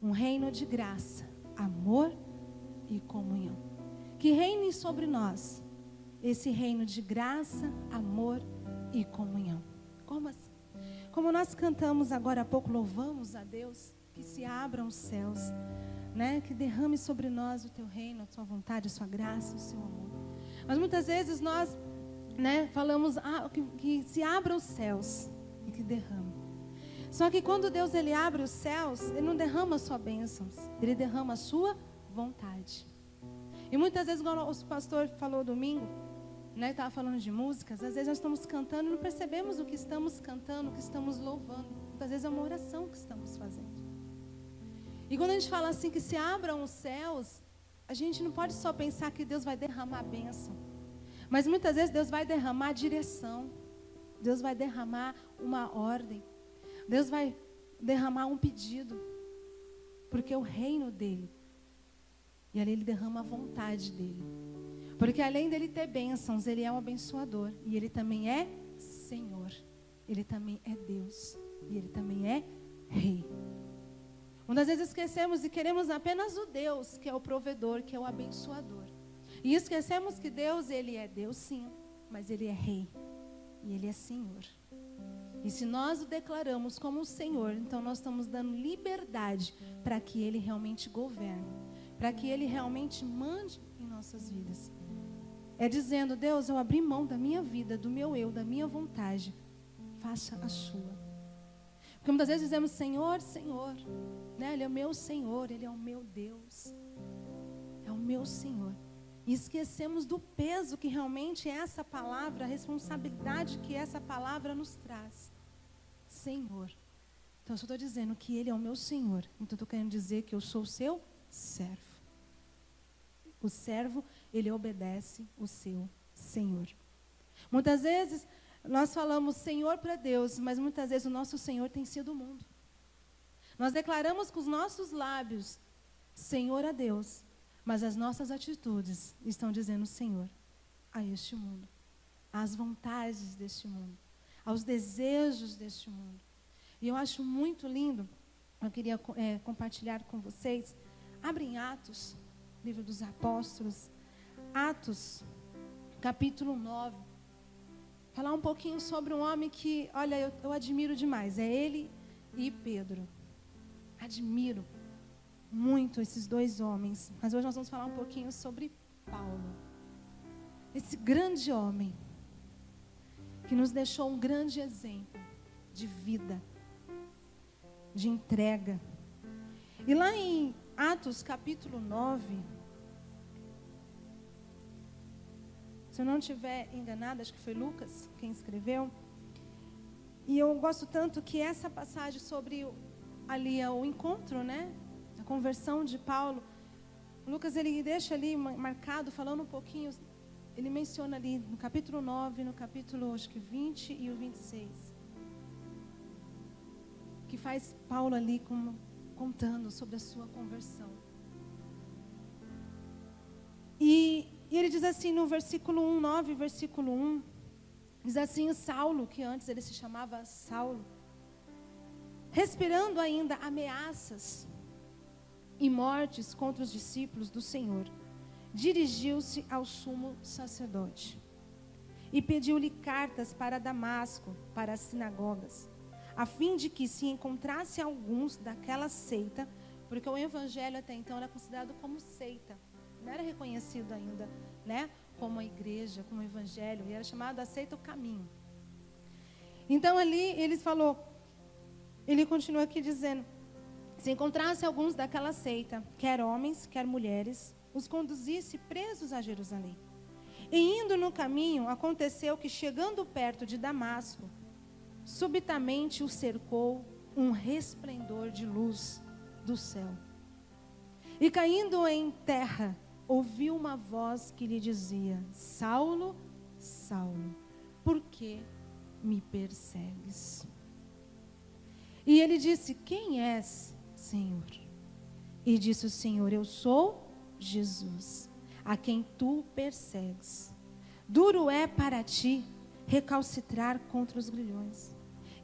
Um reino de graça, amor e comunhão. Que reine sobre nós esse reino de graça, amor e comunhão. Como assim? Como nós cantamos agora há pouco, louvamos a Deus, que se abram os céus, né? Que derrame sobre nós o teu reino, a tua vontade, a sua graça, o seu amor. Mas muitas vezes nós, né, falamos que se abram os céus e que derrame. Só que quando Deus ele abre os céus, Ele não derrama só bênçãos, Ele derrama a sua vontade. E muitas vezes, quando o pastor falou domingo, né, estava falando de músicas, às vezes nós estamos cantando e não percebemos o que estamos cantando, o que estamos louvando. Muitas vezes é uma oração que estamos fazendo. E quando a gente fala assim que se abram os céus, a gente não pode só pensar que Deus vai derramar a bênção. Mas muitas vezes Deus vai derramar a direção. Deus vai derramar uma ordem. Deus vai derramar um pedido. Porque é o reino dele. E ali ele derrama a vontade dele. Porque além dele ter bênçãos, ele é um abençoador. E ele também é Senhor. Ele também é Deus. E ele também é Rei. Muitas vezes esquecemos e queremos apenas o Deus, que é o provedor, que é o abençoador. E esquecemos que Deus, ele é Deus sim, mas ele é Rei. E ele é Senhor. E se nós o declaramos como o Senhor, então nós estamos dando liberdade para que ele realmente governe. Para que ele realmente mande em nossas vidas. É dizendo, Deus, eu abri mão da minha vida, do meu eu, da minha vontade. Faça a sua. Porque muitas vezes dizemos, Senhor, Senhor. Né? Ele é o meu Senhor, Ele é o meu Deus. É o meu Senhor. E esquecemos do peso que realmente é essa palavra, a responsabilidade que essa palavra nos traz. Senhor. Então eu só estou dizendo que Ele é o meu Senhor. Então eu estou querendo dizer que eu sou o seu servo. O servo, ele obedece o seu Senhor. Muitas vezes nós falamos Senhor para Deus, mas muitas vezes o nosso Senhor tem sido o mundo. Nós declaramos com os nossos lábios Senhor a Deus, mas as nossas atitudes estão dizendo Senhor a este mundo, às vontades deste mundo, aos desejos deste mundo. E eu acho muito lindo, eu queria compartilhar com vocês. Abrem Atos, livro dos Apóstolos, Atos, capítulo 9. Falar um pouquinho sobre um homem que, olha, eu admiro demais. É ele e Pedro. Admiro muito esses dois homens. Mas hoje nós vamos falar um pouquinho sobre Paulo. Esse grande homem que nos deixou um grande exemplo de vida, de entrega. E lá em Atos capítulo 9, se eu não estiver enganada, acho que foi Lucas quem escreveu. E eu gosto tanto que essa passagem sobre ali o encontro, né? A conversão de Paulo. Lucas, ele deixa ali marcado, falando um pouquinho, ele menciona ali no capítulo 9, no capítulo acho que 20 e o 26. Que faz Paulo ali contando sobre a sua conversão. E ele diz assim no versículo 1, 9, versículo 1, diz assim, Saulo, que antes ele se chamava Saulo, respirando ainda ameaças e mortes contra os discípulos do Senhor, dirigiu-se ao sumo sacerdote e pediu-lhe cartas para Damasco, para as sinagogas, a fim de que se encontrasse alguns daquela seita, porque o evangelho até então era considerado como seita, não era reconhecido ainda, né, como a igreja, como o evangelho, e era chamado a seita o caminho. Então ali ele continua aqui dizendo, se encontrasse alguns daquela seita, quer homens, quer mulheres, os conduzisse presos a Jerusalém. E indo no caminho, aconteceu que chegando perto de Damasco, subitamente o cercou um resplendor de luz do céu. E caindo em terra, ouviu uma voz que lhe dizia, Saulo, Saulo, por que me persegues? E ele disse, quem és, Senhor? E disse o Senhor, eu sou Jesus, a quem tu persegues. Duro é para ti recalcitrar contra os grilhões.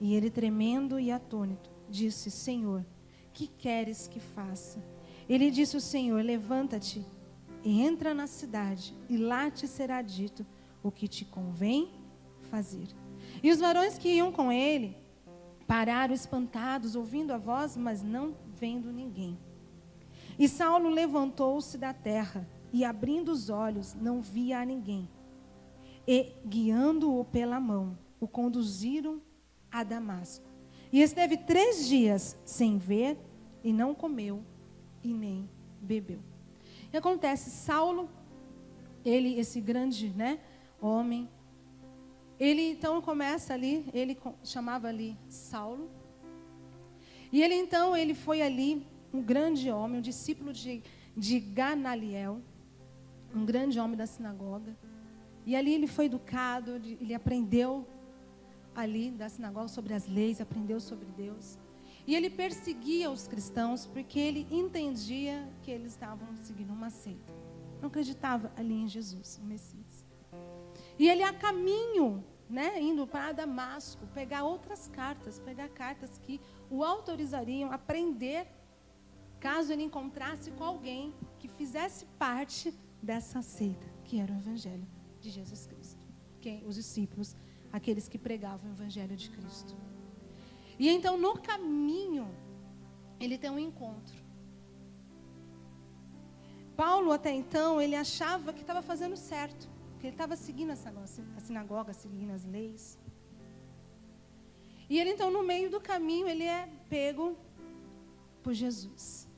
E ele, tremendo e atônito, disse, Senhor, que queres que faça? Ele disse o Senhor, levanta-te e entra na cidade, e lá te será dito o que te convém fazer. E os varões que iam com ele pararam espantados, ouvindo a voz, mas não vendo ninguém. E Saulo levantou-se da terra, e abrindo os olhos, não via a ninguém. E, guiando-o pela mão, o conduziram a Damasco. E esteve 3 dias sem ver, e não comeu, e nem bebeu. E acontece, Saulo, ele, esse grande, homem, ele então começa ali, ele chamava ali Saulo. E ele então, ele foi ali, um grande homem, um discípulo de Gamaliel, um grande homem da sinagoga. E ali ele foi educado, ele aprendeu ali da sinagoga sobre as leis, aprendeu sobre Deus. E ele perseguia os cristãos porque ele entendia que eles estavam seguindo uma seita. Não acreditava ali em Jesus, o Messias. E ele a caminho, indo para Damasco, pegar cartas que o autorizariam a prender, caso ele encontrasse com alguém que fizesse parte dessa seita, que era o Evangelho de Jesus Cristo. Os discípulos, aqueles que pregavam o Evangelho de Cristo. E então, no caminho, ele tem um encontro. Paulo, até então, ele achava que estava fazendo certo, que ele estava seguindo a sinagoga, seguindo as leis. E ele, então, no meio do caminho, ele é pego por Jesus.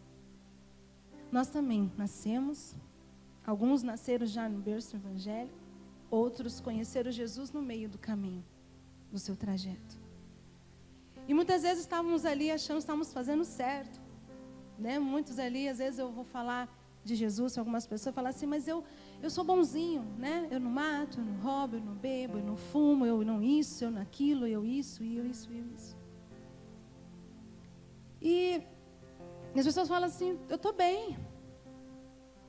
Nós também nascemos, alguns nasceram já no berço evangélico, outros conheceram Jesus no meio do caminho, do seu trajeto. E muitas vezes estávamos ali achando que estávamos fazendo certo. Muitos ali, às vezes eu vou falar de Jesus, algumas pessoas falam assim, mas eu sou bonzinho, Eu não mato, eu não roubo, eu não bebo, eu não fumo, eu não isso, eu não aquilo, eu isso, e eu isso, e eu isso. E as pessoas falam assim, eu estou bem.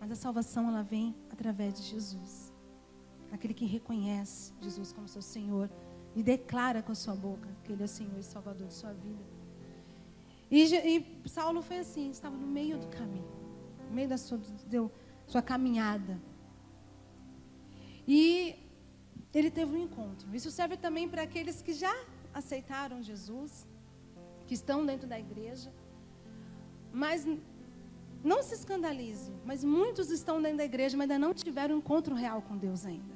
Mas a salvação, ela vem através de Jesus. Aquele que reconhece Jesus como seu Senhor e declara com a sua boca que Ele é o Senhor e Salvador de sua vida. E Saulo foi assim, estava no meio do caminho, no meio da sua caminhada. E ele teve um encontro. Isso serve também para aqueles que já aceitaram Jesus, que estão dentro da igreja. Mas não se escandalize, mas muitos estão dentro da igreja, mas ainda não tiveram um encontro real com Deus ainda.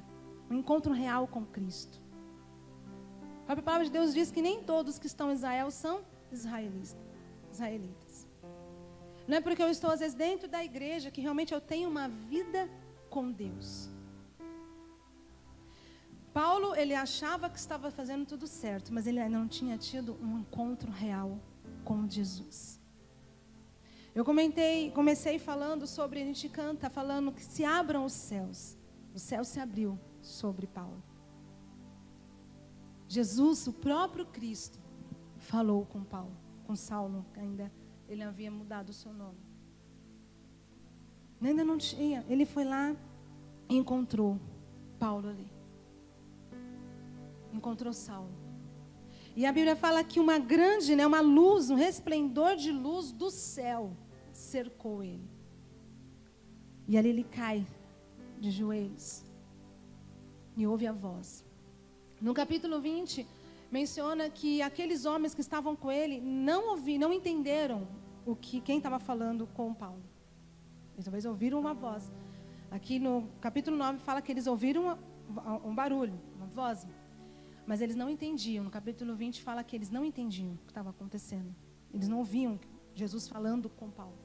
Um encontro real com Cristo. A própria palavra de Deus diz que nem todos que estão em Israel são israelitas. Não é porque eu estou, às vezes, dentro da igreja que realmente eu tenho uma vida com Deus. Paulo, ele achava que estava fazendo tudo certo, mas ele não tinha tido um encontro real com Jesus. Eu comecei falando sobre, a gente canta falando que se abram os céus. O céu se abriu sobre Paulo. Jesus, o próprio Cristo, falou com Paulo, com Saulo, ainda ele havia mudado o seu nome. Ainda não tinha, ele foi lá e encontrou Paulo ali. Encontrou Saulo. E a Bíblia fala que uma grande, uma luz, um resplendor de luz do céu cercou ele. E ali ele cai de joelhos e ouve a voz. No capítulo 20, menciona que aqueles homens que estavam com ele não entenderam quem estava falando com Paulo. Eles talvez ouviram uma voz. Aqui no capítulo 9 fala que eles ouviram um barulho, uma voz. Mas eles não entendiam. No capítulo 20 fala que eles não entendiam o que estava acontecendo. Eles não ouviam Jesus falando com Paulo.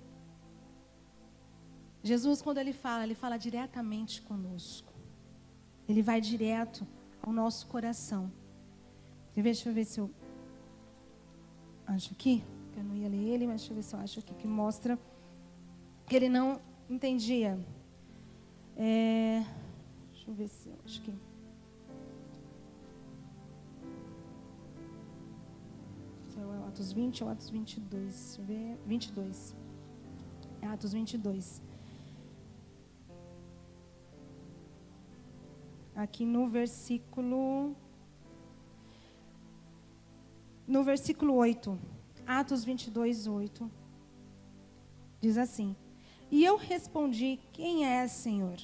Jesus, quando ele fala diretamente conosco. Ele vai direto ao nosso coração. Deixa eu ver se eu acho aqui, que eu não ia ler ele, mas deixa eu ver se eu acho aqui, que mostra que ele não entendia. Deixa eu ver se eu acho que... Se é Atos 20 ou Atos 22. Deixa eu ver. 22. É Atos 22. Aqui no versículo 8. Atos 22, 8. Diz assim: e eu respondi, quem és, Senhor?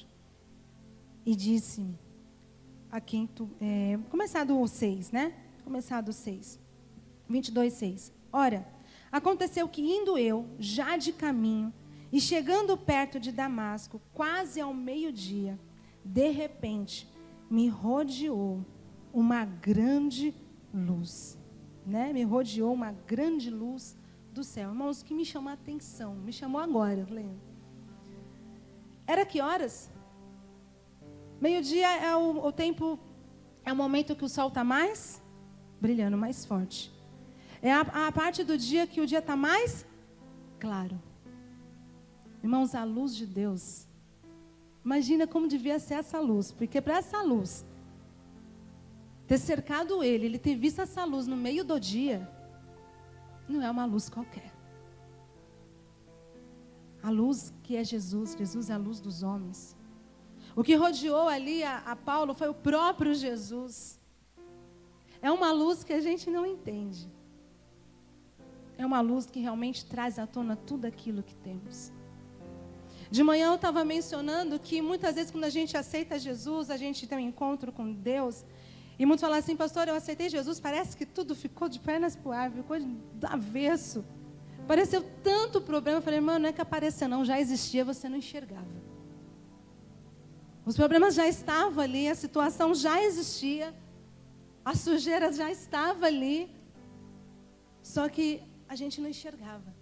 E disse-me, a quem tu... começado o 6, né? Começado o 6. 22:6. Ora, aconteceu que indo eu, já de caminho, e chegando perto de Damasco, quase ao meio-dia, de repente, me rodeou uma grande luz. Né? Me rodeou uma grande luz do céu. Irmãos, o que me chamou a atenção, me chamou agora, lendo. Era que horas? Meio-dia é o tempo, é o momento que o sol está mais brilhando, mais forte. É a parte do dia que o dia está mais claro. Irmãos, a luz de Deus. Imagina como devia ser essa luz. Porque para essa luz ter cercado ele ter visto essa luz no meio do dia, não é uma luz qualquer. A luz que é Jesus. Jesus é a luz dos homens. O que rodeou ali a Paulo foi o próprio Jesus. É uma luz que a gente não entende. É uma luz que realmente traz à tona tudo aquilo que temos. De manhã eu estava mencionando que muitas vezes quando a gente aceita Jesus, a gente tem um encontro com Deus. E muitos falam assim, pastor, eu aceitei Jesus, parece que tudo ficou de pernas para o ar, ficou do avesso. Apareceu tanto problema. Eu falei, irmão, não é que apareceu não, já existia, você não enxergava. Os problemas já estavam ali, a situação já existia, a sujeira já estava ali, só que a gente não enxergava.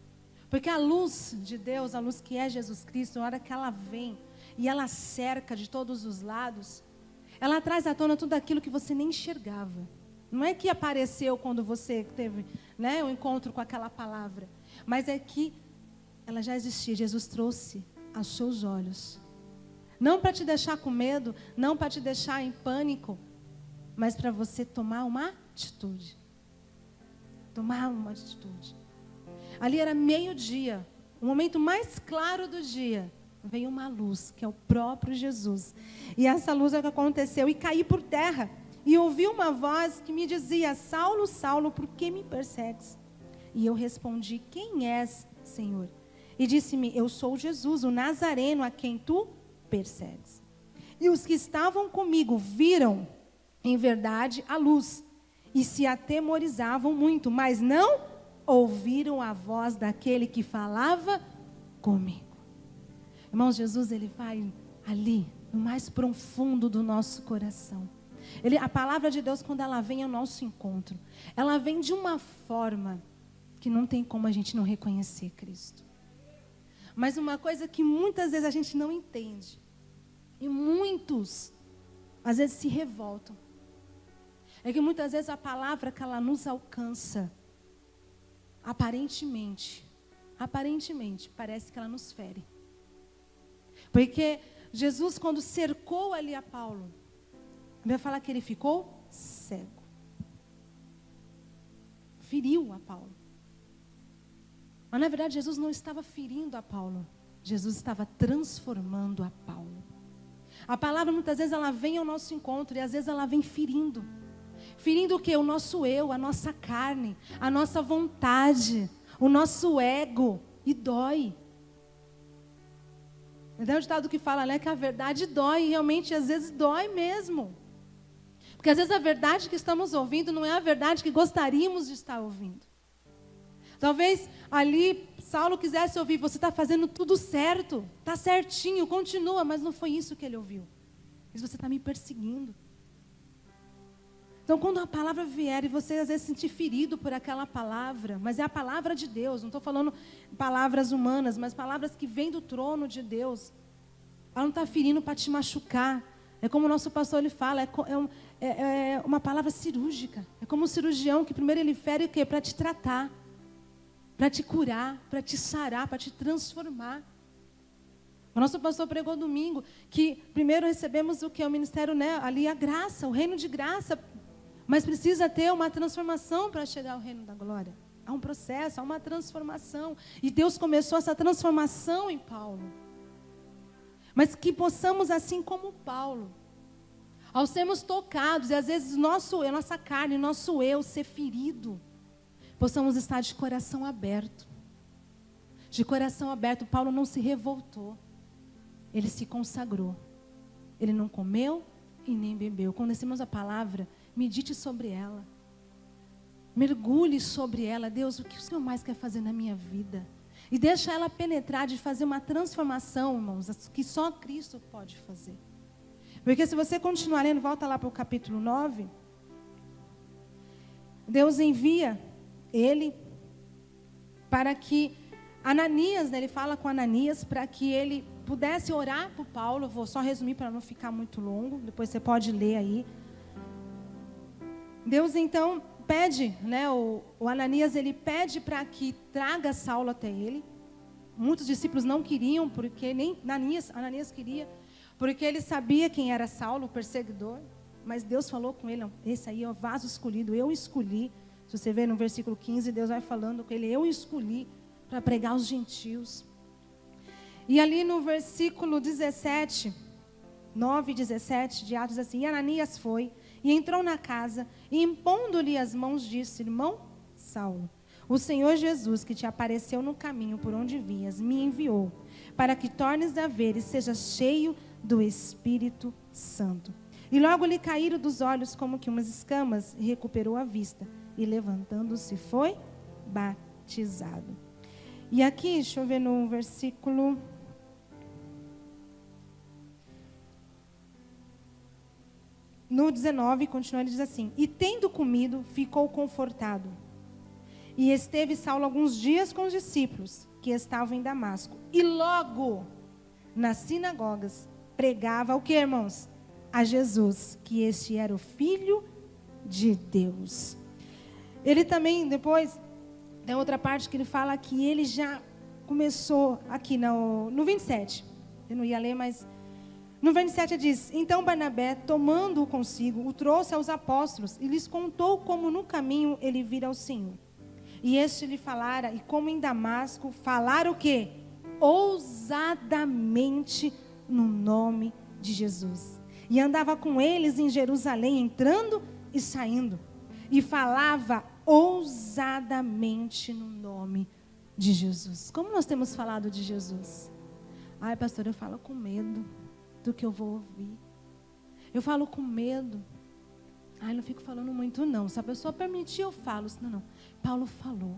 Porque a luz de Deus, a luz que é Jesus Cristo, na hora que ela vem e ela cerca de todos os lados, ela traz à tona tudo aquilo que você nem enxergava. Não é que apareceu quando você teve, né, um encontro com aquela palavra, mas é que ela já existia. Jesus trouxe aos seus olhos. Não para te deixar com medo, não para te deixar em pânico, mas para você tomar uma atitude. Tomar uma atitude. Ali era meio-dia, o momento mais claro do dia. Veio uma luz, que é o próprio Jesus. E essa luz é o que aconteceu. E caí por terra. E ouvi uma voz que me dizia, Saulo, Saulo, por que me persegues? E eu respondi, quem és, Senhor? E disse-me, eu sou Jesus, o Nazareno, a quem tu persegues. E os que estavam comigo viram, em verdade, a luz. E se atemorizavam muito, mas não ouviram a voz daquele que falava comigo. Irmãos, Jesus, ele vai ali, no mais profundo do nosso coração. A palavra de Deus, quando ela vem ao nosso encontro, ela vem de uma forma que não tem como a gente não reconhecer Cristo. Mas uma coisa que muitas vezes a gente não entende, e muitos, às vezes, se revoltam, é que muitas vezes a palavra que ela nos alcança, aparentemente, parece que ela nos fere. Porque Jesus, quando cercou ali a Paulo, vai falar que ele ficou cego. Feriu a Paulo. Mas na verdade Jesus não estava ferindo a Paulo. Jesus estava transformando a Paulo. A palavra muitas vezes ela vem ao nosso encontro e às vezes ela vem ferindo. Ferindo o quê? O nosso eu, a nossa carne, a nossa vontade, o nosso ego. E dói. Não é o ditado que fala, né, que a verdade dói, e realmente às vezes dói mesmo. Porque às vezes a verdade que estamos ouvindo não é a verdade que gostaríamos de estar ouvindo. Talvez ali Saulo quisesse ouvir, você está fazendo tudo certo, está certinho, continua, mas não foi isso que ele ouviu. Mas você está me perseguindo. Então quando a palavra vier e você às vezes se sentir ferido por aquela palavra, mas é a palavra de Deus, não estou falando palavras humanas, mas palavras que vêm do trono de Deus. Ela não está ferindo para te machucar. É como o nosso pastor ele fala, é uma palavra cirúrgica. É como um cirurgião que primeiro ele fere o quê? Para te tratar, para te curar, para te sarar, para te transformar. O nosso pastor pregou domingo que primeiro recebemos o que é o ministério, né? Ali a graça, o reino de graça. Mas precisa ter uma transformação para chegar ao reino da glória. Há um processo, há uma transformação. E Deus começou essa transformação em Paulo. Mas que possamos, assim como Paulo, ao sermos tocados, e às vezes a nossa carne, nosso eu ser ferido, possamos estar de coração aberto. De coração aberto, Paulo não se revoltou. Ele se consagrou. Ele não comeu e nem bebeu. Quando recebemos a palavra, medite sobre ela. Mergulhe sobre ela. Deus, o que o Senhor mais quer fazer na minha vida? E deixa ela penetrar, de fazer uma transformação, irmãos, que só Cristo pode fazer. Porque se você continuar lendo, volta lá para o capítulo 9. Deus envia ele para que Ananias, né, ele fala com Ananias para que ele pudesse orar por Paulo. Eu vou só resumir para não ficar muito longo, depois você pode ler aí. Deus então pede, né, o Ananias, ele pede para que traga Saulo até ele. Muitos discípulos não queriam, porque nem Ananias queria, porque ele sabia quem era Saulo, o perseguidor. Mas Deus falou com ele, não, esse aí é o vaso escolhido, eu escolhi. Se você ver no versículo 15, Deus vai falando com ele, eu escolhi para pregar aos gentios. E ali no versículo 17, 9 e 17 de Atos, diz assim: e Ananias foi e entrou na casa, e impondo-lhe as mãos, disse: irmão Saulo, o Senhor Jesus, que te apareceu no caminho por onde vinhas, me enviou, para que tornes a ver e sejas cheio do Espírito Santo. E logo lhe caíram dos olhos como que umas escamas, e recuperou a vista, e levantando-se foi batizado. E aqui, deixa eu ver no versículo... No 19, continua, ele diz assim: e tendo comido, ficou confortado. E esteve Saulo alguns dias com os discípulos, que estavam em Damasco. E logo, nas sinagogas, pregava o que, irmãos? A Jesus, que este era o Filho de Deus. Ele também, depois, tem outra parte que ele fala que ele já começou, aqui no 27. Eu não ia ler, mas... No 27 diz: então Barnabé, tomando-o consigo, o trouxe aos apóstolos e lhes contou como no caminho ele vira ao Senhor. E este lhe falara, e como em Damasco, falara o quê? Ousadamente no nome de Jesus. E andava com eles em Jerusalém, entrando e saindo. E falava ousadamente no nome de Jesus. Como nós temos falado de Jesus? Ai, pastor, eu falo com medo do que eu vou ouvir. Eu falo com medo. Ai, não fico falando muito não. Se a pessoa permitir, eu falo. Senão, não. Paulo falou.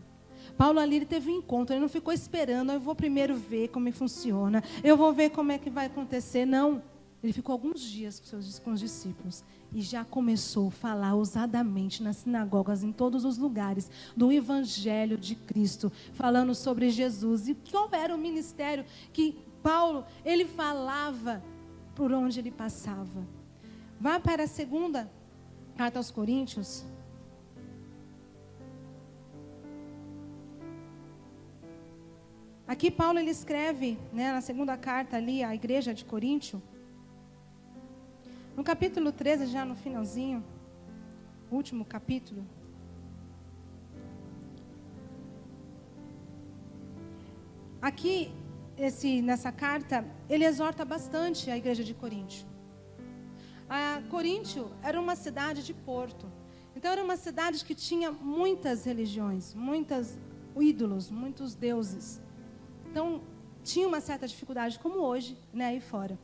Paulo ali, ele teve um encontro. Ele não ficou esperando. Eu vou primeiro ver como é que funciona. Eu vou ver como é que vai acontecer. Não. Ele ficou alguns dias com os discípulos. E já começou a falar ousadamente nas sinagogas, em todos os lugares, do Evangelho de Cristo. Falando sobre Jesus. E qual era o ministério que Paulo, ele falava por onde ele passava. Vá para a segunda carta aos Coríntios. Aqui Paulo, ele escreve, né, na segunda carta ali, à igreja de Coríntio. No capítulo 13, já no finalzinho, último capítulo. Aqui, nessa carta, ele exorta bastante a igreja de Coríntio. A Coríntio era uma cidade de porto. Então era uma cidade que tinha muitas religiões, muitos ídolos, muitos deuses. Então tinha uma certa dificuldade, como hoje, né, aí fora.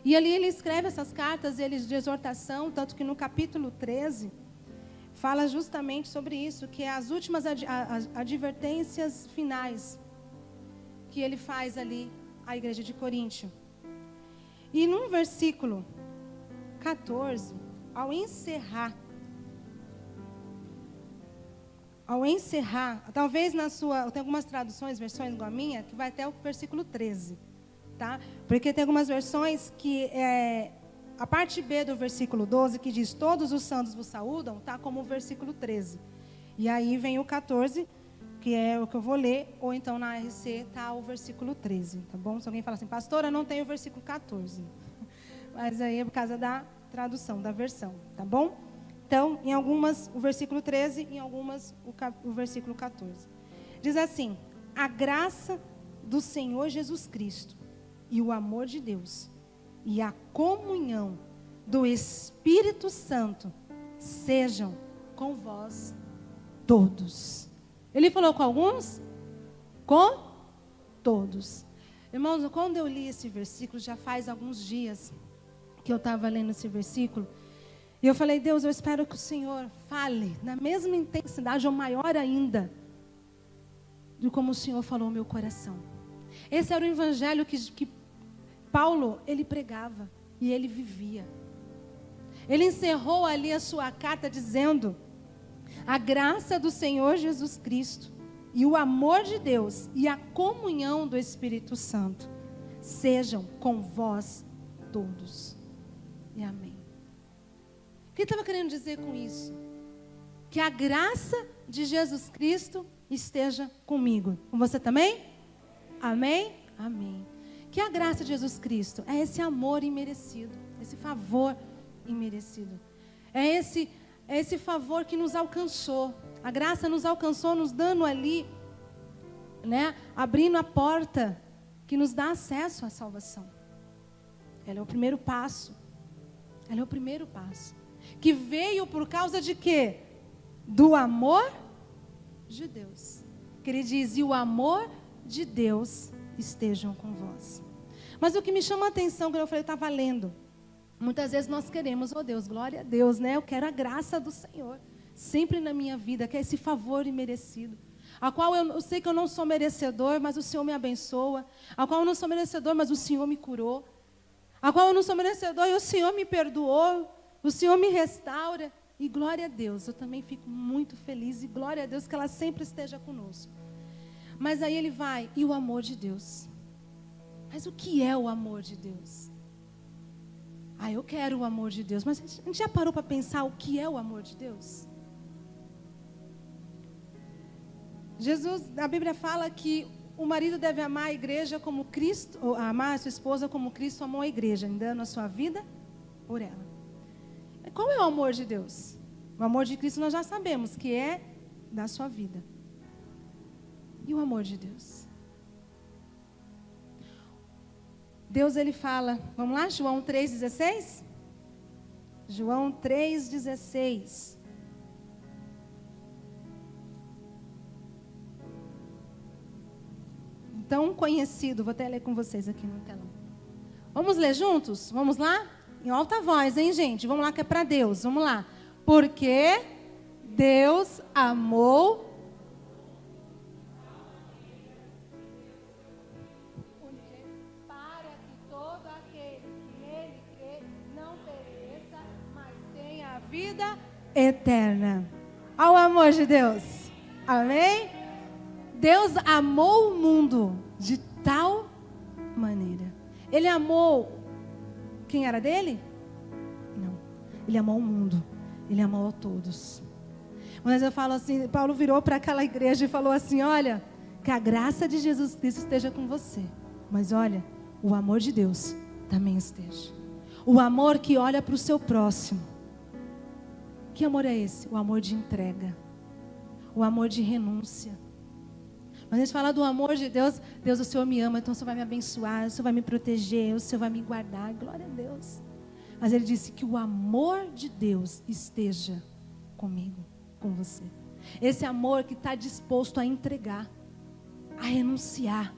E ali ele escreve essas cartas de exortação, tanto que no capítulo 13 fala justamente sobre isso, que é as últimas advertências finais que ele faz ali à igreja de Coríntio. E no versículo 14, ao encerrar, talvez tem algumas traduções, versões igual a minha, que vai até o versículo 13, tá? Porque tem algumas versões que a parte B do versículo 12, que diz: todos os santos vos saúdam, tá como o versículo 13. E aí vem o 14, que é o que eu vou ler, ou então na RC está o versículo 13, tá bom? Se alguém fala assim: pastora, não tem o versículo 14. Mas aí é por causa da tradução, da versão, tá bom? Então, em algumas o versículo 13, em algumas o versículo 14. Diz assim: a graça do Senhor Jesus Cristo e o amor de Deus e a comunhão do Espírito Santo sejam com vós todos. Ele falou com alguns? Com todos. Irmãos, quando eu li esse versículo, já faz alguns dias que eu estava lendo esse versículo, e eu falei, Deus, eu espero que o Senhor fale na mesma intensidade ou maior ainda de como o Senhor falou ao meu coração. Esse era o evangelho que Paulo, ele pregava e ele vivia. Ele encerrou ali a sua carta dizendo: a graça do Senhor Jesus Cristo e o amor de Deus e a comunhão do Espírito Santo sejam com vós todos. E amém. O que ele estava querendo dizer com isso? Que a graça de Jesus Cristo esteja comigo. Com você também? Amém? Amém. Que a graça de Jesus Cristo é esse amor imerecido, esse favor imerecido. É esse favor que nos alcançou. A graça nos alcançou, nos dando ali, né, abrindo a porta que nos dá acesso à salvação. Ela é o primeiro passo. Ela é o primeiro passo. Que veio por causa de quê? Do amor de Deus. Que ele diz, e o amor de Deus estejam com vós. Mas o que me chama a atenção, quando eu falei, eu estava lendo. Muitas vezes nós queremos, oh Deus, glória a Deus, né? Eu quero a graça do Senhor. Sempre na minha vida, que é esse favor imerecido. A qual eu sei que eu não sou merecedor, mas o Senhor me abençoa. A qual eu não sou merecedor, mas o Senhor me curou. A qual eu não sou merecedor e o Senhor me perdoou. O Senhor me restaura. E glória a Deus, eu também fico muito feliz. E glória a Deus que ela sempre esteja conosco. Mas aí ele vai, e o amor de Deus. Mas o que é o amor de Deus? Ah, eu quero o amor de Deus. Mas a gente já parou para pensar o que é o amor de Deus? Jesus, a Bíblia fala que o marido deve amar a igreja como Cristo, ou amar a sua esposa como Cristo amou a igreja, dando a sua vida por ela. Qual é o amor de Deus? O amor de Cristo nós já sabemos que é da sua vida. E o amor de Deus? Deus, ele fala, vamos lá, João 3,16? João 3,16. Tão conhecido, vou até ler com vocês aqui no telão. Vamos ler juntos? Vamos lá? Em alta voz, hein, gente? Vamos lá que é para Deus, vamos lá. Porque Deus amou para que todo aquele que nele crê não pereça, mas tenha a vida eterna. Ao amor de Deus. Amém? Deus amou o mundo de tal maneira. Ele amou quem era dele? Não. Ele amou o mundo. Ele amou a todos. Mas eu falo assim, Paulo virou para aquela igreja e falou assim, olha, que a graça de Jesus Cristo esteja com você. Mas olha, o amor de Deus também esteja. O amor que olha para o seu próximo. Que amor é esse? O amor de entrega. O amor de renúncia. Mas a gente fala do amor de Deus. Deus, o Senhor me ama, então o Senhor vai me abençoar, o Senhor vai me proteger, o Senhor vai me guardar. Glória a Deus. Mas ele disse que o amor de Deus esteja comigo, com você. Esse amor que está disposto a entregar, a renunciar,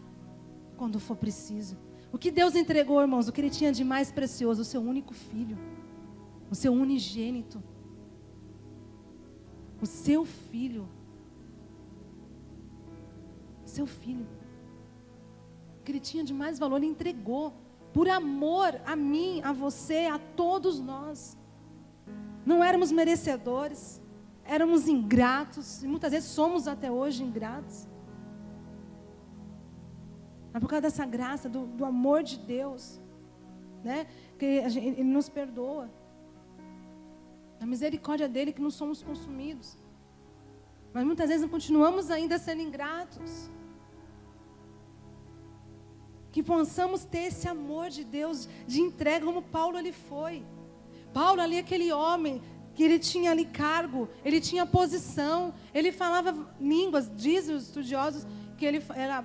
quando for preciso. O que Deus entregou, irmãos, o que Ele tinha de mais precioso, o seu único filho, o seu unigênito, o seu filho. Seu filho, o que ele tinha de mais valor, ele entregou, por amor a mim, a você, a todos nós. Não éramos merecedores, éramos ingratos, e muitas vezes somos até hoje ingratos. Mas por causa dessa graça, do amor de Deus, né, que Ele nos perdoa, a misericórdia dEle que não somos consumidos. Mas muitas vezes continuamos ainda sendo ingratos. Que possamos ter esse amor de Deus, de entrega, como Paulo ali foi. Paulo ali, aquele homem, que ele tinha ali cargo, ele tinha posição, ele falava línguas, dizem os estudiosos, que ele era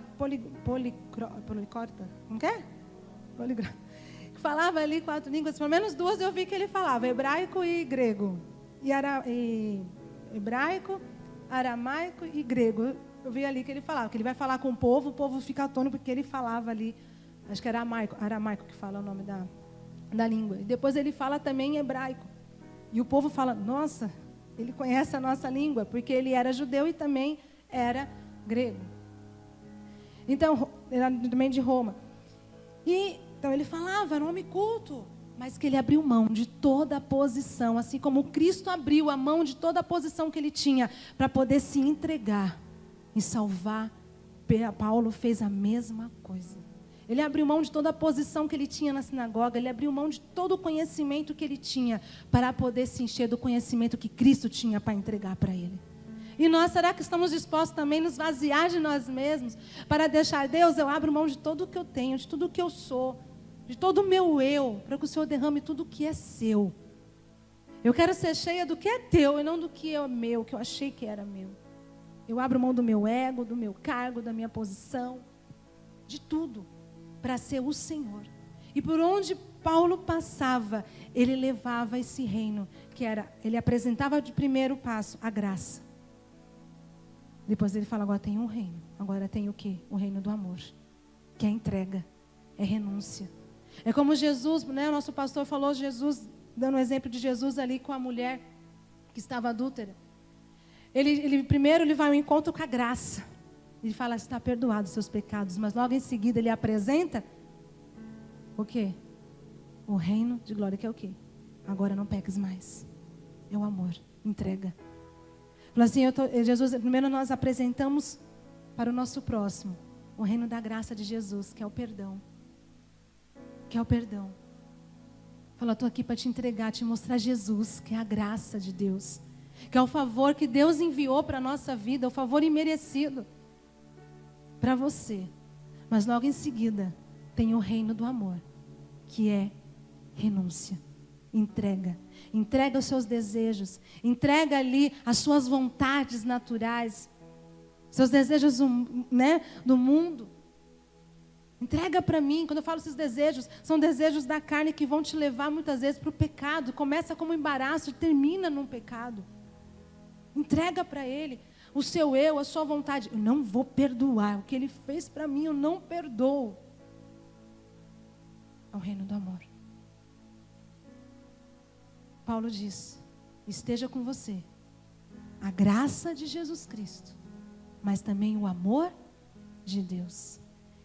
poliglota, não quer? Poliglota. Falava ali 4 línguas, pelo menos 2 eu vi que ele falava, hebraico e grego. Hebraico, aramaico e grego. Eu vi ali que ele falava, que ele vai falar com o povo fica atônito porque ele falava ali, acho que era aramaico que fala o nome da língua. E depois ele fala também em hebraico. E o povo fala, nossa, ele conhece a nossa língua, porque ele era judeu e também era grego. Então, ele era também de Roma. E então ele falava, era um homem culto, mas que ele abriu mão de toda a posição, assim como Cristo abriu a mão de toda a posição que ele tinha para poder se entregar e salvar. Paulo fez a mesma coisa. Ele abriu mão de toda a posição que ele tinha na sinagoga, ele abriu mão de todo o conhecimento que ele tinha para poder se encher do conhecimento que Cristo tinha para entregar para ele. E nós, será que estamos dispostos também a nos vaziar de nós mesmos para deixar, Deus, eu abro mão de tudo o que eu tenho, de tudo o que eu sou, de todo o meu eu, para que o Senhor derrame tudo o que é seu. Eu quero ser cheia do que é teu e não do que é meu, que eu achei que era meu. Eu abro mão do meu ego, do meu cargo, da minha posição, de tudo, para ser o Senhor. E por onde Paulo passava, ele levava esse reino, que era, ele apresentava de primeiro passo a graça. Depois ele fala, agora tem um reino. Agora tem o quê? O reino do amor, que é entrega, é renúncia. É como Jesus, né, o nosso pastor falou, Jesus, dando o exemplo de Jesus ali com a mulher que estava adúltera. Primeiro ele vai ao encontro com a graça. Ele fala, está perdoado os seus pecados. Mas logo em seguida ele apresenta o quê? O reino de glória, que é o quê? Agora não peques mais. É o amor, entrega. Fala assim, Jesus, primeiro nós apresentamos para o nosso próximo o reino da graça de Jesus, que é o perdão. Que é o perdão. Fala, estou aqui para te entregar, te mostrar Jesus, que é a graça de Deus. Que é o favor que Deus enviou para a nossa vida, o favor imerecido para você. Mas logo em seguida tem o reino do amor, que é renúncia, entrega. Entrega os seus desejos, entrega ali as suas vontades naturais, seus desejos, né, do mundo. Entrega para mim. Quando eu falo esses desejos, são desejos da carne que vão te levar muitas vezes para o pecado. Começa como embaraço e termina num pecado. Entrega para Ele o seu eu, a sua vontade. Eu não vou perdoar. O que Ele fez para mim, eu não perdoo. É o reino do amor. Paulo diz, esteja com você a graça de Jesus Cristo, mas também o amor de Deus.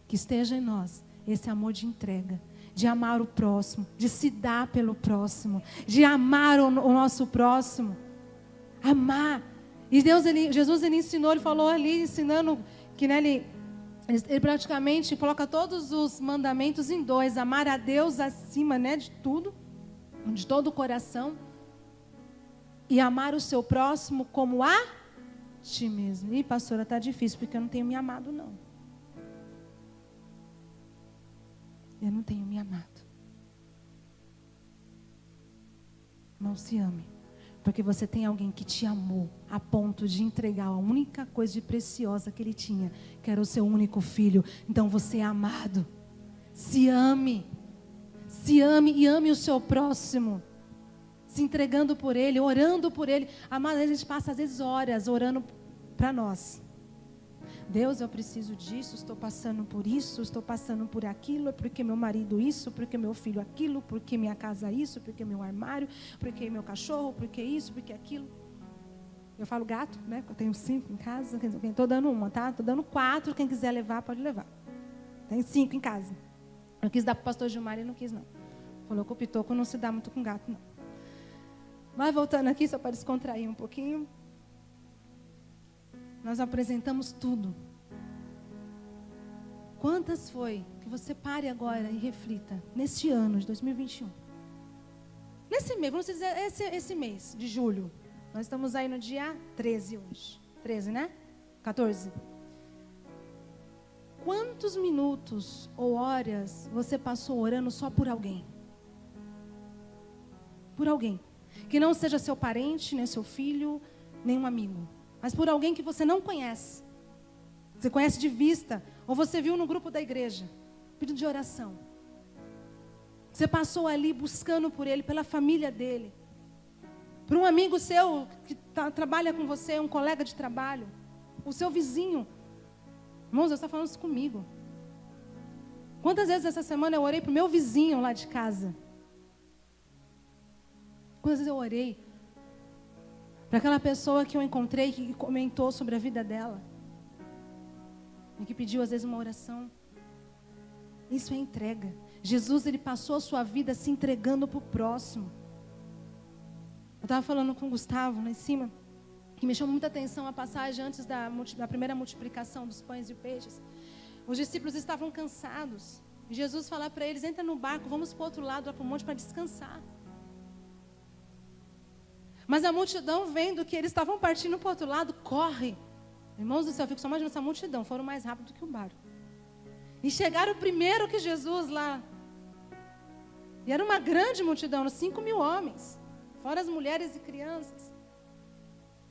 Que esteja em nós esse amor de entrega, de amar o próximo, de se dar pelo próximo, de amar o nosso próximo. Amar. E Jesus ensinou, ele falou ali, ensinando que, né, ele praticamente coloca todos os mandamentos em dois. Amar a Deus acima, né, de tudo, de todo o coração. E amar o seu próximo como a ti mesmo. Ih, pastora, está difícil, porque eu não tenho me amado, não. Eu não tenho me amado. Não se ame. Porque você tem alguém que te amou a ponto de entregar a única coisa de preciosa que ele tinha, que era o seu único filho. Então você é amado. Se ame. Se ame e ame o seu próximo. Se entregando por ele, orando por ele. Amado, a gente passa às vezes horas orando para nós. Deus, eu preciso disso, estou passando por isso, estou passando por aquilo, porque meu marido isso, porque meu filho aquilo, porque minha casa isso, porque meu armário, porque meu cachorro, porque isso, porque aquilo. Eu falo gato, né? Eu tenho 5 em casa, estou dando uma, tá? Estou dando 4, quem quiser levar, pode levar. Tem 5 em casa. Eu quis dar para o pastor Gilmar, ele não quis não. Falou que o pitoco não se dá muito com gato, não. Mas voltando aqui, só para descontrair um pouquinho. Nós apresentamos tudo. Quantas foi que você pare agora e reflita neste ano de 2021? Nesse mês, vamos dizer esse mês de julho. Nós estamos aí no dia 13 hoje. 13, né? 14. Quantos minutos ou horas você passou orando só por alguém? Por alguém. Que não seja seu parente, nem seu filho, nem um amigo. Mas por alguém que você não conhece. Você conhece de vista. Ou você viu no grupo da igreja. Pedido de oração. Você passou ali buscando por ele, pela família dele. Por um amigo seu que trabalha com você, um colega de trabalho. o seu vizinho. Irmãos, Deus está falando isso comigo. Quantas vezes essa semana eu orei para o meu vizinho lá de casa? Quantas vezes eu orei para aquela pessoa que eu encontrei, que comentou sobre a vida dela, e que pediu às vezes uma oração? Isso é entrega. Jesus, ele passou a sua vida se entregando para o próximo. Eu estava falando com o Gustavo lá em cima, que me chamou muita atenção a passagem antes da primeira multiplicação dos pães e peixes. Os discípulos estavam cansados. E Jesus fala para eles: entra no barco, vamos para o outro lado, lá para o monte, para descansar. Mas a multidão, vendo que eles estavam partindo para o outro lado, corre. Irmãos do céu, eu fico só imaginando essa multidão, foram mais rápido que o barco. E chegaram primeiro que Jesus lá. E era uma grande multidão, 5.000 homens, fora as mulheres e crianças.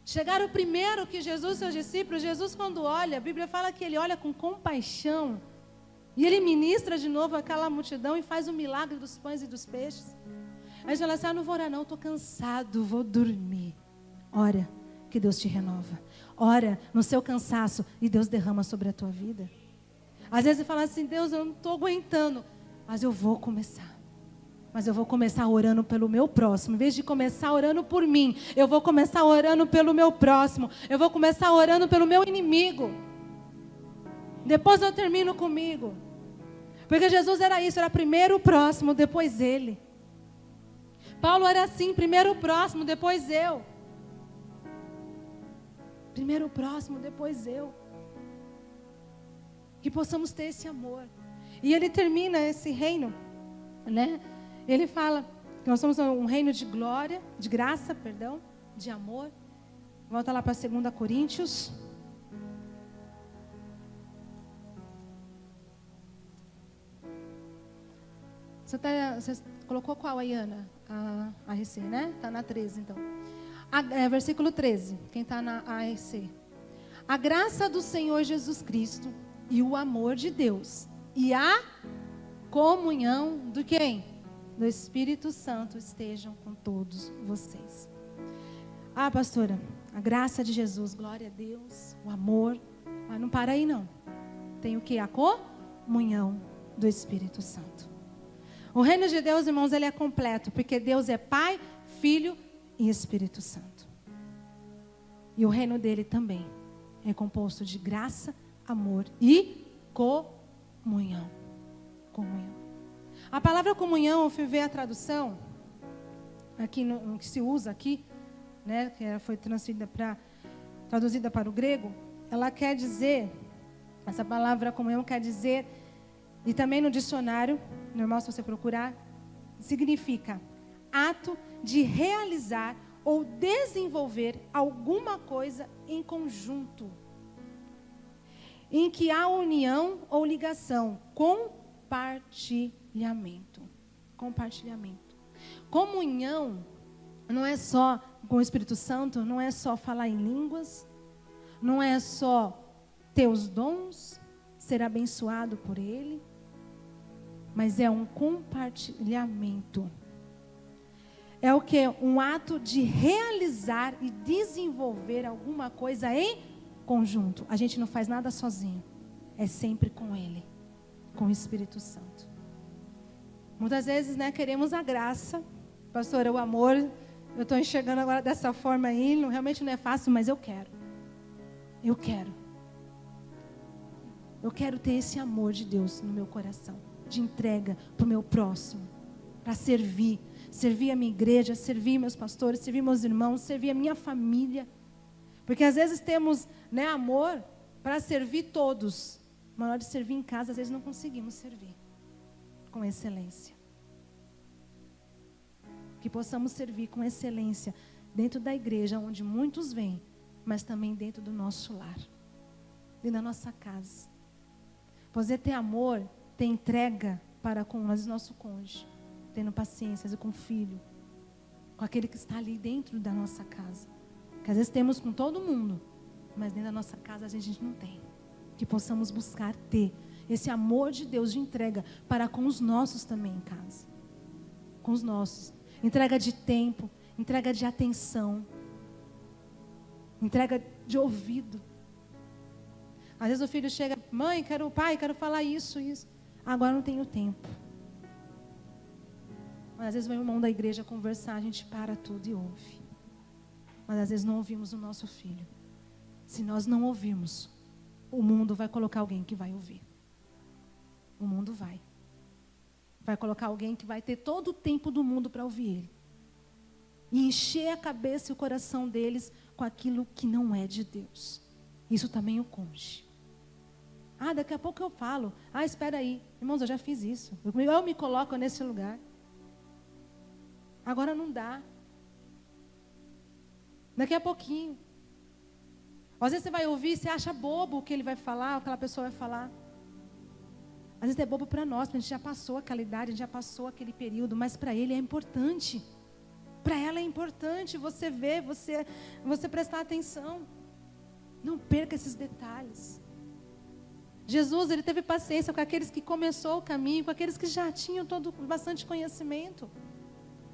Chegaram primeiro que Jesus e seus discípulos. Jesus, quando olha, a Bíblia fala que ele olha com compaixão. E ele ministra de novo aquela multidão e faz o milagre dos pães e dos peixes. Aí ele fala assim: não vou orar não, estou cansado, vou dormir. Ora, que Deus te renova. Ora no seu cansaço e Deus derrama sobre a tua vida. Às vezes você fala assim: Deus, eu não estou aguentando, mas eu vou começar. Mas eu vou começar orando pelo meu próximo. Em vez de começar orando por mim, eu vou começar orando pelo meu próximo. Eu vou começar orando pelo meu inimigo. Depois eu termino comigo. Porque Jesus era isso, era primeiro o próximo, depois ele. Paulo era assim, primeiro o próximo, depois eu. Primeiro o próximo, depois eu. Que possamos ter esse amor. E ele termina esse reino, né? Ele fala que nós somos um reino de glória, de graça, perdão, de amor. Volta lá para 2 Coríntios. Você colocou qual aí, Ana? A ARC, né? Está na 13, então. Versículo 13, quem está na ARC. A graça do Senhor Jesus Cristo e o amor de Deus e a comunhão do quem? Do Espírito Santo estejam com todos vocês. Pastora, a graça de Jesus, glória a Deus, o amor. Mas não para aí não. Tem o que? A comunhão do Espírito Santo. O reino de Deus, irmãos, ele é completo, porque Deus é Pai, Filho e Espírito Santo. E o reino dele também é composto de graça, amor e comunhão. Comunhão. A palavra comunhão, eu fui ver a tradução, aqui no que se usa aqui, né, que foi traduzida para o grego, ela quer dizer, essa palavra comunhão quer dizer, e também no dicionário, normal se você procurar, significa ato de realizar ou desenvolver alguma coisa em conjunto, em que há união ou ligação, compartilhamento. Comunhão não é só com o Espírito Santo, não é só falar em línguas, não é só ter os dons, ser abençoado por Ele, mas é um compartilhamento. É o que? Um ato de realizar e desenvolver alguma coisa em conjunto. A gente não faz nada sozinho, é sempre com Ele, com o Espírito Santo. Muitas vezes, né, queremos a graça, pastora, o amor, eu estou enxergando agora dessa forma aí, realmente não é fácil, mas eu quero. Eu quero ter esse amor de Deus no meu coração, de entrega para o meu próximo, para servir a minha igreja, servir meus pastores, servir meus irmãos, servir a minha família. Porque às vezes temos, né, amor para servir todos, mas na hora de servir em casa, às vezes não conseguimos servir com excelência. Que possamos servir com excelência dentro da igreja, onde muitos vêm, mas também dentro do nosso lar, dentro da nossa casa. Poder ter amor, ter entrega para com o nosso cônjuge, tendo paciência com o filho, com aquele que está ali dentro da nossa casa. Que às vezes temos com todo mundo, mas dentro da nossa casa a gente não tem. Que possamos buscar ter esse amor de Deus de entrega para com os nossos também em casa. Com os nossos. Entrega de tempo, entrega de atenção, entrega de ouvido. Às vezes o filho chega, pai, quero falar isso. Agora não tenho tempo. Mas às vezes vem o irmão da igreja conversar, a gente para tudo e ouve. Mas às vezes não ouvimos o nosso filho. Se nós não ouvirmos, o mundo vai colocar alguém que vai ouvir. O mundo vai. Vai colocar alguém que vai ter todo o tempo do mundo para ouvir ele. E encher a cabeça e o coração deles com aquilo que não é de Deus. Isso também o cônjuge. Daqui a pouco eu falo. Espera aí. Irmãos, eu já fiz isso. Eu me coloco nesse lugar. Agora não dá. Daqui a pouquinho. Às vezes você vai ouvir, você acha bobo o que ele vai falar, o que aquela pessoa vai falar. Às vezes é bobo para nós, porque a gente já passou aquela idade, a gente já passou aquele período, mas para ele é importante. Para ela é importante você ver, você prestar atenção. Não perca esses detalhes. Jesus, ele teve paciência com aqueles que começou o caminho, com aqueles que já tinham bastante conhecimento.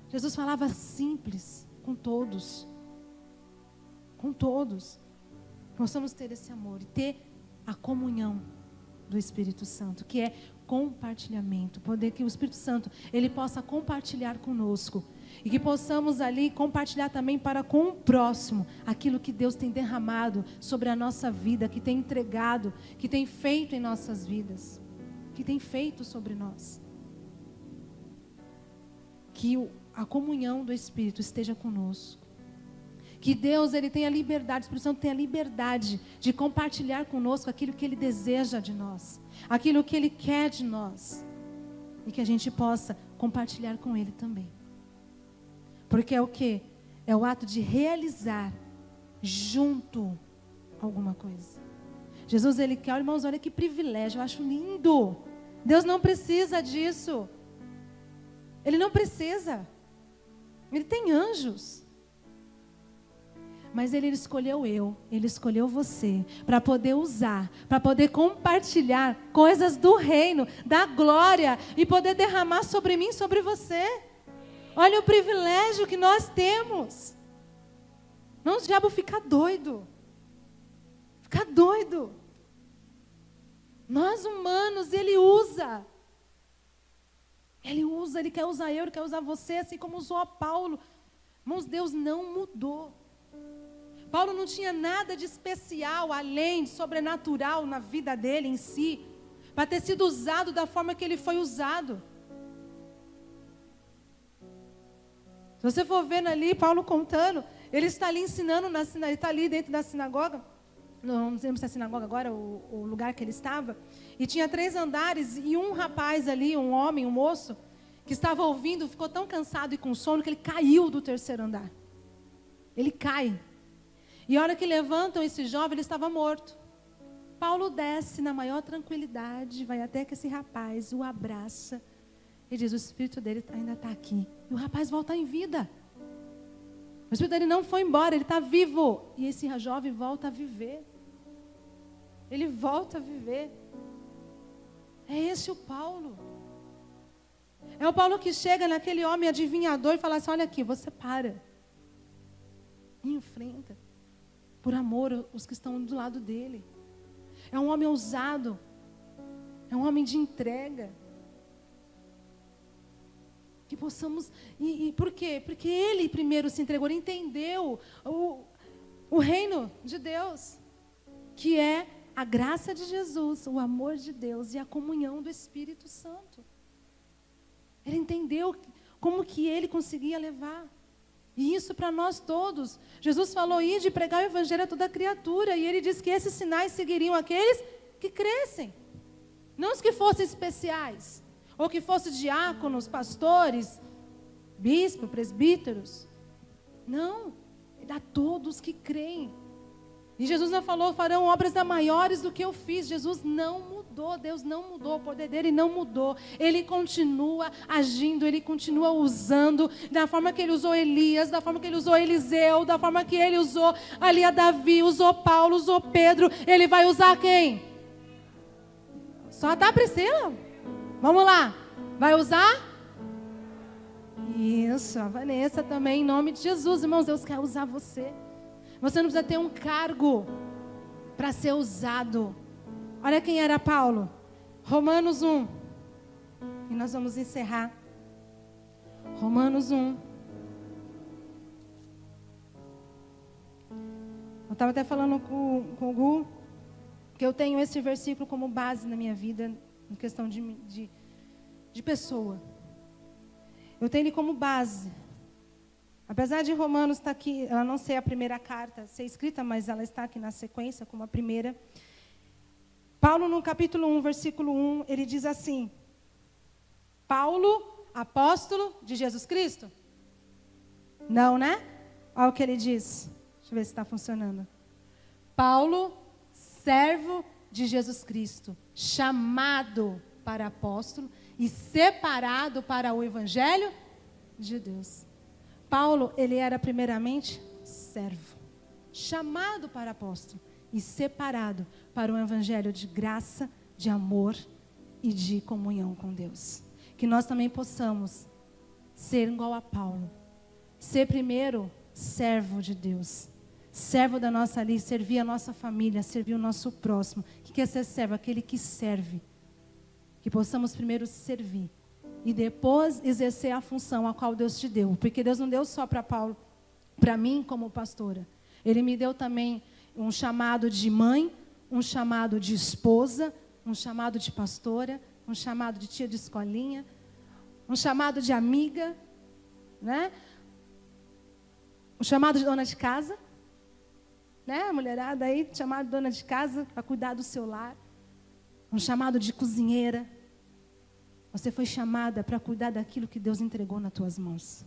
Jesus falava simples com todos. Com todos. Nós vamos ter esse amor e ter a comunhão do Espírito Santo, que é compartilhamento. Poder que o Espírito Santo, ele possa compartilhar conosco. E que possamos ali compartilhar também para com o próximo aquilo que Deus tem derramado sobre a nossa vida, que tem entregado, que tem feito em nossas vidas, que tem feito sobre nós. Que a comunhão do Espírito esteja conosco. Que Deus, ele tenha liberdade, o Espírito Santo tenha liberdade de compartilhar conosco aquilo que ele deseja de nós, aquilo que ele quer de nós. E que a gente possa compartilhar com ele também. Porque é o quê? É o ato de realizar junto alguma coisa. Jesus, ele quer, irmãos, olha que privilégio, eu acho lindo. Deus não precisa disso. Ele não precisa. Ele tem anjos. Mas ele escolheu ele escolheu você, para poder usar, para poder compartilhar coisas do reino, da glória, e poder derramar sobre mim, sobre você. Olha o privilégio que nós temos. Não, o diabo fica doido. Fica doido. Nós humanos, ele usa. Ele quer usar eu, ele quer usar você, assim como usou a Paulo. Irmãos, Deus não mudou. Paulo não tinha nada de especial, além de sobrenatural na vida dele em si, para ter sido usado da forma que ele foi usado. Se você for vendo ali, Paulo contando, ele está ali ensinando, ele está ali dentro da sinagoga, não lembro se é a sinagoga agora, o lugar que ele estava, e tinha 3 andares, e um rapaz ali, um homem, um moço, que estava ouvindo, ficou tão cansado e com sono, que ele caiu do 3º andar. Ele cai. E a hora que levantam esse jovem, ele estava morto. Paulo desce na maior tranquilidade, vai até que esse rapaz o abraça, e diz, o espírito dele ainda está aqui. E o rapaz volta em vida. O espírito dele não foi embora, ele está vivo. E esse jovem volta a viver. Ele volta a viver. É esse o Paulo. É o Paulo que chega naquele homem adivinhador e fala assim, olha aqui, você para. E enfrenta. Por amor os que estão do lado dele. É um homem ousado. É um homem de entrega. Que possamos... E por quê? Porque ele primeiro se entregou, ele entendeu o reino de Deus, que é a graça de Jesus, o amor de Deus e a comunhão do Espírito Santo. Ele entendeu como que ele conseguia levar. E isso para nós todos. Jesus falou, ide pregar o evangelho a toda criatura. E ele disse que esses sinais seguiriam aqueles que crescem. Não os que fossem especiais. Ou que fossem diáconos, pastores, bispos, presbíteros. Não. É a todos que creem. E Jesus não falou, farão obras maiores do que eu fiz. Jesus não mudou, Deus não mudou, o poder dele não mudou. Ele continua agindo, ele continua usando, da forma que ele usou Elias, da forma que ele usou Eliseu, da forma que ele usou ali a Davi, usou Paulo, usou Pedro. Ele vai usar quem? Só a Priscila? Vamos lá. Vai usar? Isso, a Vanessa também, em nome de Jesus. Irmãos, Deus quer usar você. Você não precisa ter um cargo para ser usado. Olha quem era Paulo. Romanos 1. E nós vamos encerrar. Romanos 1. Eu estava até falando com o Gu, que eu tenho esse versículo como base na minha vida, em questão de pessoa. Eu tenho ele como base. Apesar de Romanos estar aqui, ela não ser a primeira carta, ser escrita, mas ela está aqui na sequência como a primeira. Paulo, no capítulo 1, versículo 1, ele diz assim: Paulo, apóstolo de Jesus Cristo? Não, né? Olha o que ele diz. Deixa eu ver se está funcionando. Paulo, servo de Jesus Cristo, chamado para apóstolo e separado para o evangelho de Deus. Paulo, ele era primeiramente servo, chamado para apóstolo e separado para o evangelho de graça, de amor e de comunhão com Deus. Que nós também possamos ser igual a Paulo, ser primeiro servo de Deus, servo da nossa ali, servir a nossa família, servir o nosso próximo. O que é ser servo? Aquele que serve. Que possamos primeiro servir e depois exercer a função a qual Deus te deu. Porque Deus não deu só para Paulo, para mim como pastora. Ele me deu também um chamado de mãe, um chamado de esposa, um chamado de pastora, um chamado de tia de escolinha, um chamado de amiga, né? Um chamado de dona de casa, né? A mulherada aí, chamado de dona de casa para cuidar do seu lar. Um chamado de cozinheira. Você foi chamada para cuidar daquilo que Deus entregou nas tuas mãos.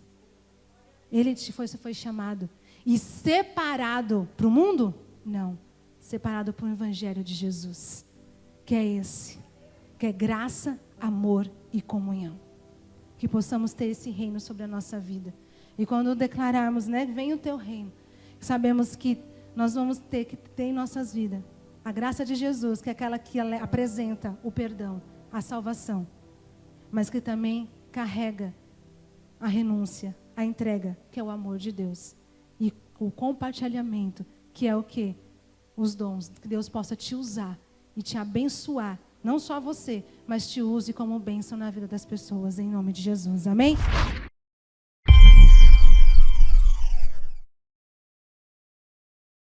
Você foi chamado. E separado para o mundo? Não. Separado para o evangelho de Jesus. Que é esse. Que é graça, amor e comunhão. Que possamos ter esse reino sobre a nossa vida. E quando declararmos, né, vem o teu reino. Sabemos que nós vamos ter que ter em nossas vidas a graça de Jesus, que é aquela que apresenta o perdão, a salvação. Mas que também carrega a renúncia, a entrega, que é o amor de Deus. E o compartilhamento, que é o quê? Os dons, que Deus possa te usar e te abençoar. Não só você, mas te use como bênção na vida das pessoas, em nome de Jesus. Amém?